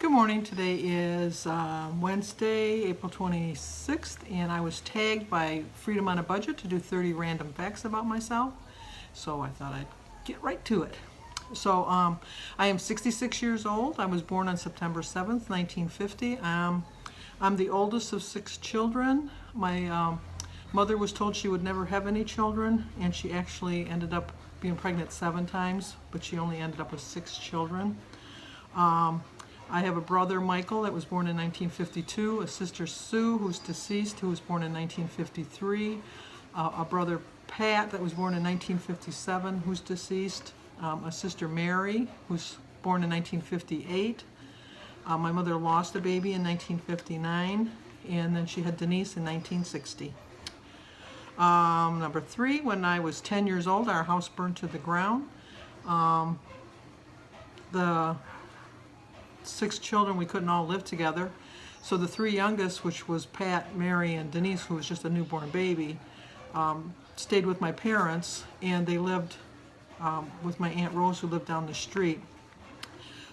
Good morning. Today is Wednesday, April 26th, and I was tagged by Freedom on a Budget to do 30 random facts about myself. So I thought I'd get right to it. So I am 66 years old. I was born on September 7th, 1950. I'm the oldest of 6 children. My mother was told she would never have any children, and she actually ended up being pregnant 7 times, but she only ended up with 6 children. I have a brother, Michael, that was born in 1952, a sister, Sue, who's deceased, who was born in 1953, a brother, Pat, that was born in 1957, who's deceased, a sister, Mary, who's born in 1958. My mother lost a baby in 1959, and then she had Denise in 1960. Number 3, when I was 10 years old, our house burned to the ground. The 6 children, we couldn't all live together. So the 3 youngest, which was Pat, Mary, and Denise, who was just a newborn baby, stayed with my parents, and they lived with my Aunt Rose, who lived down the street.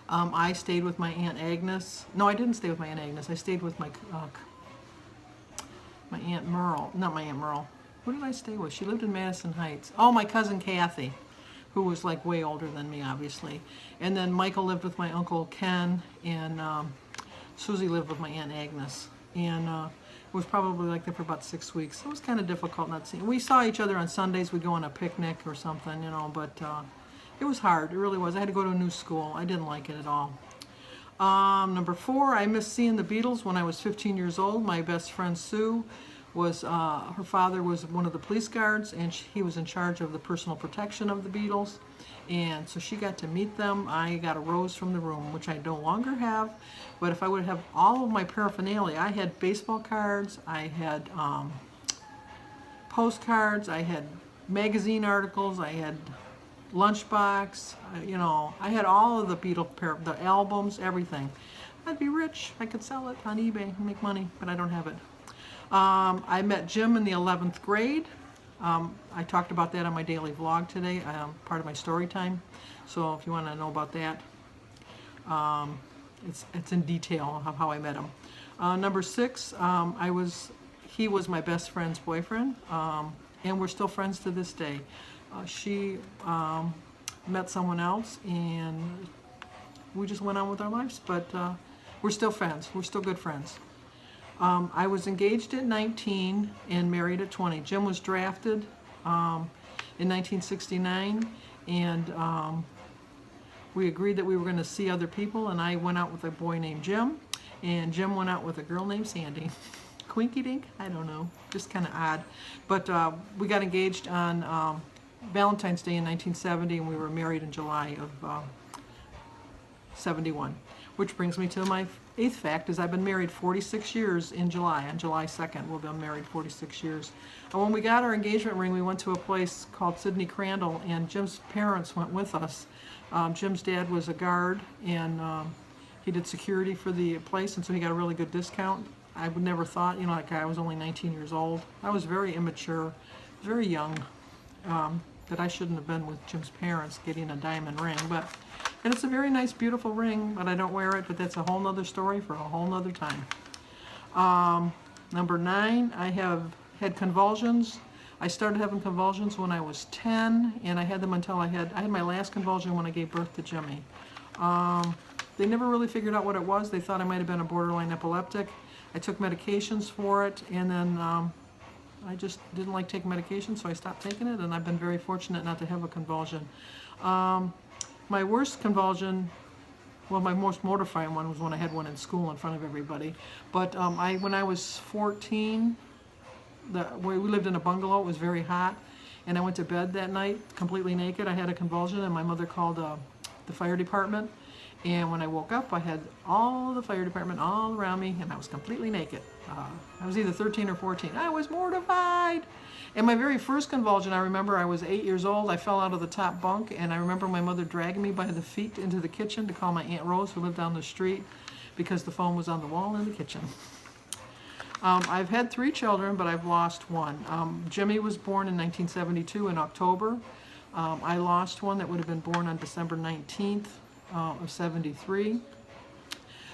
I stayed with my Aunt Agnes. No, I didn't stay with my Aunt Agnes. I stayed with my Aunt Merle. Not my Aunt Merle. Who did I stay with? She lived in Madison Heights. Oh, my cousin Kathy, who was like way older than me, obviously. And then Michael lived with my Uncle Ken, and Susie lived with my Aunt Agnes. And it was probably like that for about 6 weeks. It was kind of difficult not seeing. We saw each other on Sundays. We'd go on a picnic or something, but it was hard. It really was. I had to go to a new school. I didn't like it at all. Number 4, I missed seeing the Beatles when I was 15 years old. My best friend Sue was, her father was one of the police guards, and he was in charge of the personal protection of the Beatles, and so she got to meet them. I got a rose from the room, which I no longer have, but if I would have all of my paraphernalia, I had baseball cards, I had postcards, I had magazine articles, I had lunchbox, I had all of the the albums, everything. I'd be rich. I could sell it on eBay and make money, but I don't have it. I met Jim in the 11th grade. I talked about that on my daily vlog today, part of my story time. So if you want to know about that, it's in detail of how I met him. Number 6, he was my best friend's boyfriend, and we're still friends to this day. She met someone else, and we just went on with our lives, but we're still friends. We're still good friends. I was engaged at 19 and married at 20. Jim was drafted in 1969, and we agreed that we were going to see other people, and I went out with a boy named Jim, and Jim went out with a girl named Sandy. Quinky dink? I don't know. Just kind of odd. But we got engaged on Valentine's Day in 1970, and we were married in July of 71. Which brings me to my 8th fact, is I've been married 46 years in July. On July 2nd, we'll be married 46 years. And when we got our engagement ring, we went to a place called Sidney Crandall, and Jim's parents went with us. Jim's dad was a guard, and he did security for the place, and so he got a really good discount. I would never thought, like I was only 19 years old. I was very immature, very young, that I shouldn't have been with Jim's parents getting a diamond ring, and it's a very nice, beautiful ring, but I don't wear it, but that's a whole nother story for a whole nother time. Number 9, I have had convulsions. I started having convulsions when I was 10, and I had them until I had my last convulsion when I gave birth to Jimmy. They never really figured out what it was. They thought I might have been a borderline epileptic. I took medications for it, and then I just didn't like taking medication, so I stopped taking it, and I've been very fortunate not to have a convulsion. My worst convulsion, well, my most mortifying one was when I had one in school in front of everybody. But when I was 14, we lived in a bungalow. It was very hot, and I went to bed that night completely naked. I had a convulsion, and my mother called the fire department. And when I woke up, I had all the fire department all around me, and I was completely naked. I was either 13 or 14. I was mortified. And my very first convulsion, I remember I was 8 years old. I fell out of the top bunk, and I remember my mother dragging me by the feet into the kitchen to call my Aunt Rose, who lived down the street, because the phone was on the wall in the kitchen. I've had 3 children, but I've lost one. Jimmy was born in 1972 in October. I lost one that would have been born on December 19th of 73.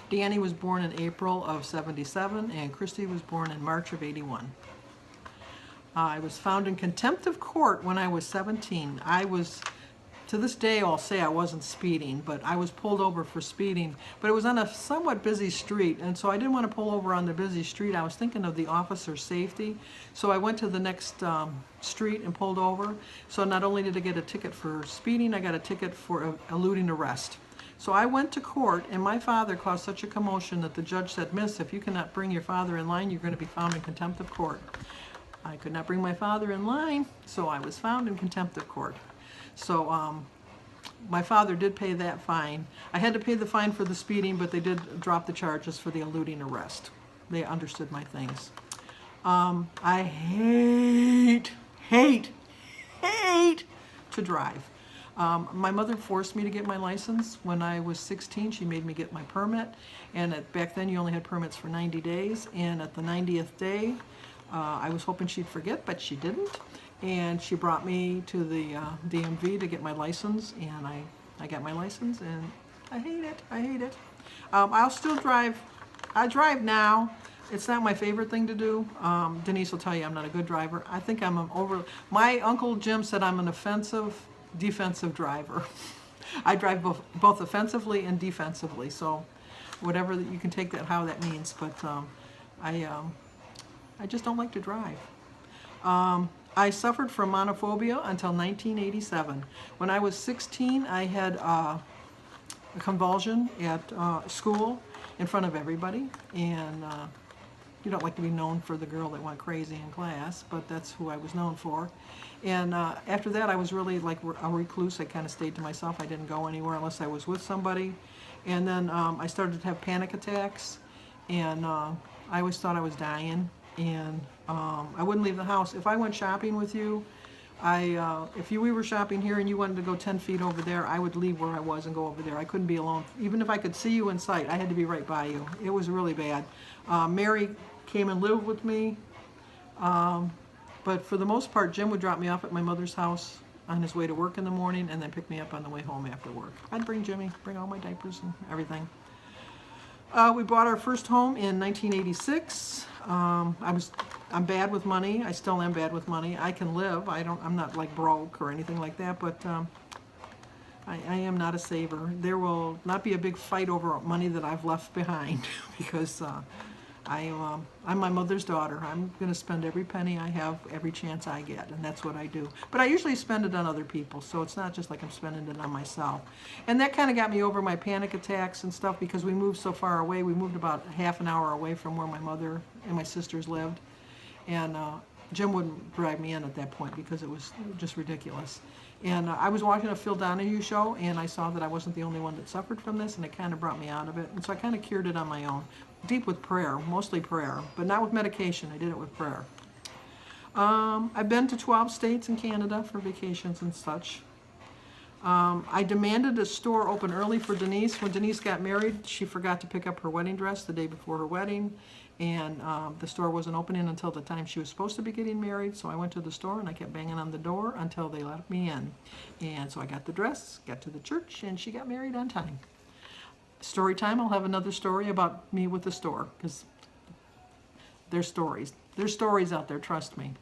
Danny was born in April of 77, and Christy was born in March of 81. I was found in contempt of court when I was 17. To this day, I'll say I wasn't speeding, but I was pulled over for speeding. But it was on a somewhat busy street, and so I didn't want to pull over on the busy street. I was thinking of the officer's safety. So I went to the next street and pulled over. So not only did I get a ticket for speeding, I got a ticket for eluding arrest. So I went to court, and my father caused such a commotion that the judge said, "Miss, if you cannot bring your father in line, you're going to be found in contempt of court." I could not bring my father in line, so I was found in contempt of court. So my father did pay that fine. I had to pay the fine for the speeding, but they did drop the charges for the eluding arrest. They understood my things. I hate to drive. My mother forced me to get my license when I was 16. She made me get my permit, and back then you only had permits for 90 days, and at the 90th day, I was hoping she'd forget, but she didn't. And she brought me to the DMV to get my license, and I got my license, and I hate it. I'll still drive. I drive now. It's not my favorite thing to do. Denise will tell you I'm not a good driver. I think my Uncle Jim said I'm an offensive, defensive driver. I drive both offensively and defensively, so whatever, you can take that how that means, but I just don't like to drive. I suffered from monophobia until 1987. When I was 16, I had a convulsion at school in front of everybody, and you don't like to be known for the girl that went crazy in class, but that's who I was known for. And after that, I was really like a recluse. I kind of stayed to myself. I didn't go anywhere unless I was with somebody. And then I started to have panic attacks, and I always thought I was dying. And I wouldn't leave the house. If I went shopping with you, if we were shopping here and you wanted to go 10 feet over there, I would leave where I was and go over there. I couldn't be alone. Even if I could see you in sight, I had to be right by you. It was really bad. Mary came and lived with me, but for the most part, Jim would drop me off at my mother's house on his way to work in the morning and then pick me up on the way home after work. I'd bring Jimmy, bring all my diapers and everything. We bought our first home in 1986. I'm bad with money. I still am bad with money. I can live. I'm not like broke or anything like that, but I am not a saver. There will not be a big fight over money that I've left behind because I'm my mother's daughter. I'm going to spend every penny I have every chance I get, and that's what I do. But I usually spend it on other people, so it's not just like I'm spending it on myself. And that kind of got me over my panic attacks and stuff because we moved so far away. We moved about half an hour away from where my mother and my sisters lived, and Jim wouldn't drive me in at that point because it was just ridiculous. And I was watching a Phil Donahue show, and I saw that I wasn't the only one that suffered from this, and it kind of brought me out of it. And so I kind of cured it on my own. Deep with prayer, mostly prayer, but not with medication. I did it with prayer. I've been to 12 states in Canada for vacations and such. I demanded a store open early for Denise. When Denise got married, she forgot to pick up her wedding dress the day before her wedding, and the store wasn't opening until the time she was supposed to be getting married. So I went to the store and I kept banging on the door until they let me in. And so I got the dress, got to the church, and she got married on time. Story time, I'll have another story about me with the store, because there's stories. There's stories out there, trust me.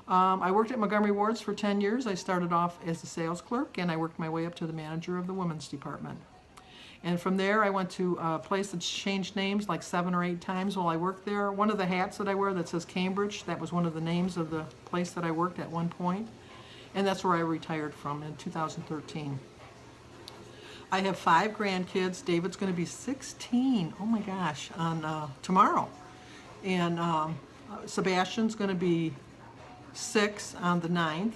I worked at Montgomery Ward's for 10 years. I started off as a sales clerk, and I worked my way up to the manager of the women's department. And from there, I went to a place that's changed names like 7 or 8 times while I worked there. One of the hats that I wear that says Cambridge, that was one of the names of the place that I worked at one point. And that's where I retired from in 2013. I have 5 grandkids. David's going to be 16, oh my gosh, on tomorrow. And Sebastian's going to be 6 on the 9th.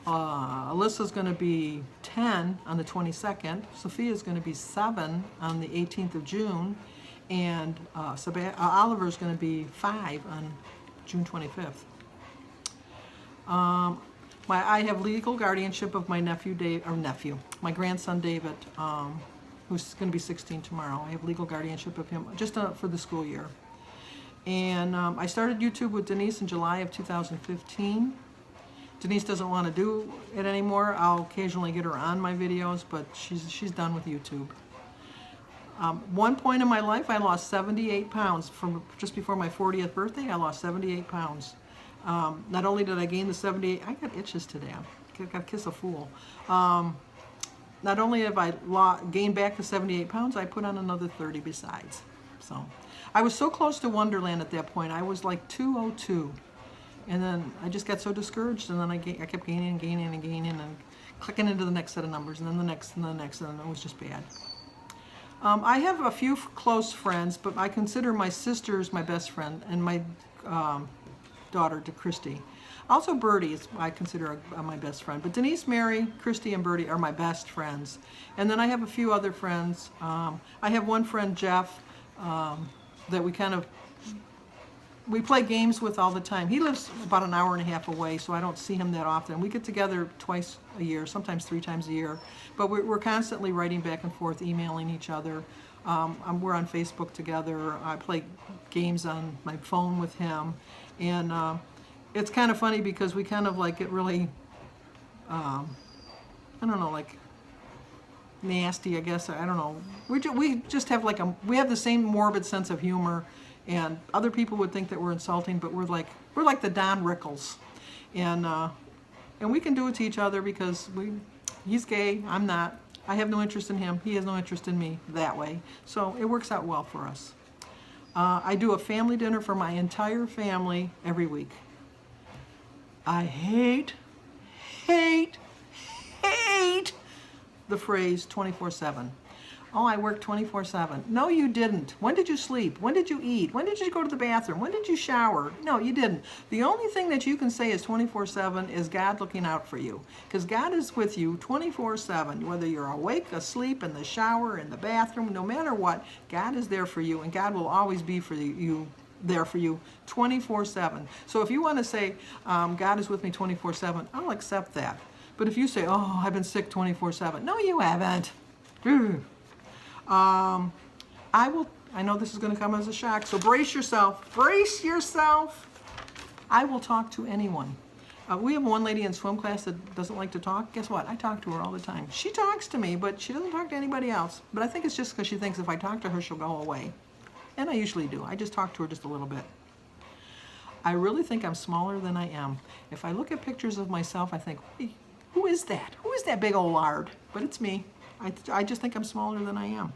Alyssa's going to be 10 on the 22nd. Sophia's going to be 7 on the 18th of June. And Oliver's going to be 5 on June 25th. I have legal guardianship of my my grandson David, who's going to be 16 tomorrow. I have legal guardianship of him just for the school year. And I started YouTube with Denise in July of 2015. Denise doesn't want to do it anymore. I'll occasionally get her on my videos, but she's done with YouTube. One point in my life, I lost 78 pounds. From just before my 40th birthday, I lost 78 pounds. Not only did I gain the 78, I got itches today. I got to kiss a fool. Not only have I gained back the 78 pounds, I put on another 30 besides. So I was so close to Wonderland at that point. I was like 202. And then I just got so discouraged, and then I kept gaining and gaining and gaining and clicking into the next set of numbers, and then the next and the next, and it was just bad. I have a few close friends, but I consider my sisters my best friend, and my daughter, to Christy. Also, Bertie is I consider my best friend. But Denise, Mary, Christy, and Bertie are my best friends. And then I have a few other friends. I have one friend, Jeff, that we play games with all the time. He lives about an hour and a half away, so I don't see him that often. We get together twice a year, sometimes 3 times a year. But we're constantly writing back and forth, emailing each other. We're on Facebook together. I play games on my phone with him. And it's kind of funny because we kind of like get really, I don't know, like nasty, I guess. I don't know. We just have like we have the same morbid sense of humor. And other people would think that we're insulting, but we're like the Don Rickles, and we can do it to each other because he's gay, I'm not. I have no interest in him. He has no interest in me that way. So it works out well for us. I do a family dinner for my entire family every week. I hate the phrase 24/7. Oh, I work 24/7. No, you didn't. When did you sleep? When did you eat? When did you go to the bathroom? When did you shower? No, you didn't. The only thing that you can say is 24/7 is God looking out for you. Because God is with you 24/7. Whether you're awake, asleep, in the shower, in the bathroom, no matter what, God is there for you, and God will always be there for you 24/7. So if you want to say, God is with me 24/7, I'll accept that. But if you say, oh, I've been sick 24/7, no, you haven't. I know this is going to come as a shock, so brace yourself. Brace yourself. I will talk to anyone. We have one lady in swim class that doesn't like to talk. Guess what? I talk to her all the time. She talks to me, but she doesn't talk to anybody else. But I think it's just because she thinks if I talk to her, she'll go away. And I usually do. I just talk to her just a little bit. I really think I'm smaller than I am. If I look at pictures of myself, I think, hey, who is that? Who is that big old lard? But it's me. I just think I'm smaller than I am.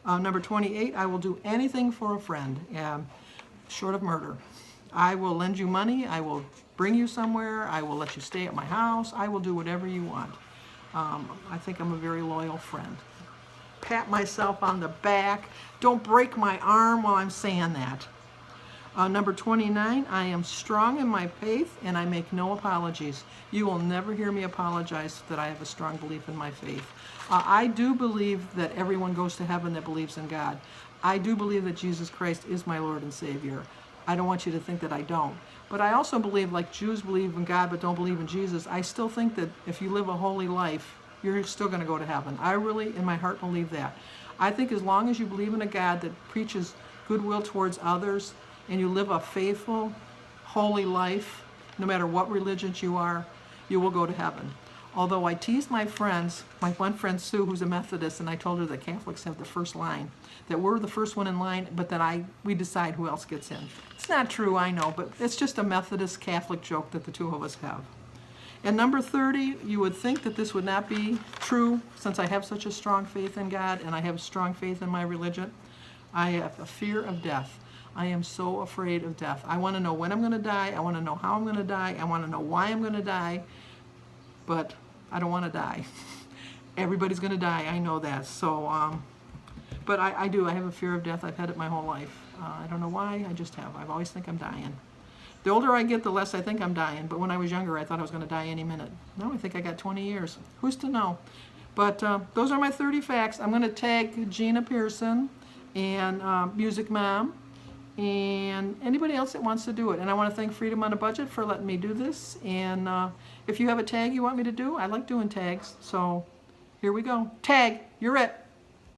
Number 28, I will do anything for a friend, short of murder. I will lend you money. I will bring you somewhere. I will let you stay at my house. I will do whatever you want. I think I'm a very loyal friend. Pat myself on the back. Don't break my arm while I'm saying that. Number 29, I am strong in my faith and I make no apologies. You will never hear me apologize that I have a strong belief in my faith. I do believe that everyone goes to heaven that believes in God. I do believe that Jesus Christ is my Lord and Savior. I don't want you to think that I don't. But I also believe, like Jews believe in God but don't believe in Jesus, I still think that if you live a holy life, you're still going to go to heaven. I really, in my heart, believe that. I think as long as you believe in a God that preaches goodwill towards others, and you live a faithful, holy life, no matter what religion you are, you will go to heaven. Although I tease my friends, my one friend Sue, who's a Methodist, and I told her that Catholics have the first line, that we're the first one in line, but that we decide who else gets in. It's not true, I know, but it's just a Methodist Catholic joke that the two of us have. And number 30, you would think that this would not be true, since I have such a strong faith in God and I have strong faith in my religion. I have a fear of death. I am so afraid of death. I want to know when I'm going to die. I want to know how I'm going to die. I want to know why I'm going to die. But I don't want to die. Everybody's going to die. I know that. So, but I do. I have a fear of death. I've had it my whole life. I don't know why. I just have. I always think I'm dying. The older I get, the less I think I'm dying. But when I was younger, I thought I was going to die any minute. Now I think I got 20 years. Who's to know? But those are my 30 facts. I'm going to tag Gina Pearson and Music Mom and anybody else that wants to do it. And I want to thank Freedom on a Budget for letting me do this. And if you have a tag you want me to do, I like doing tags. So here we go. Tag, you're it.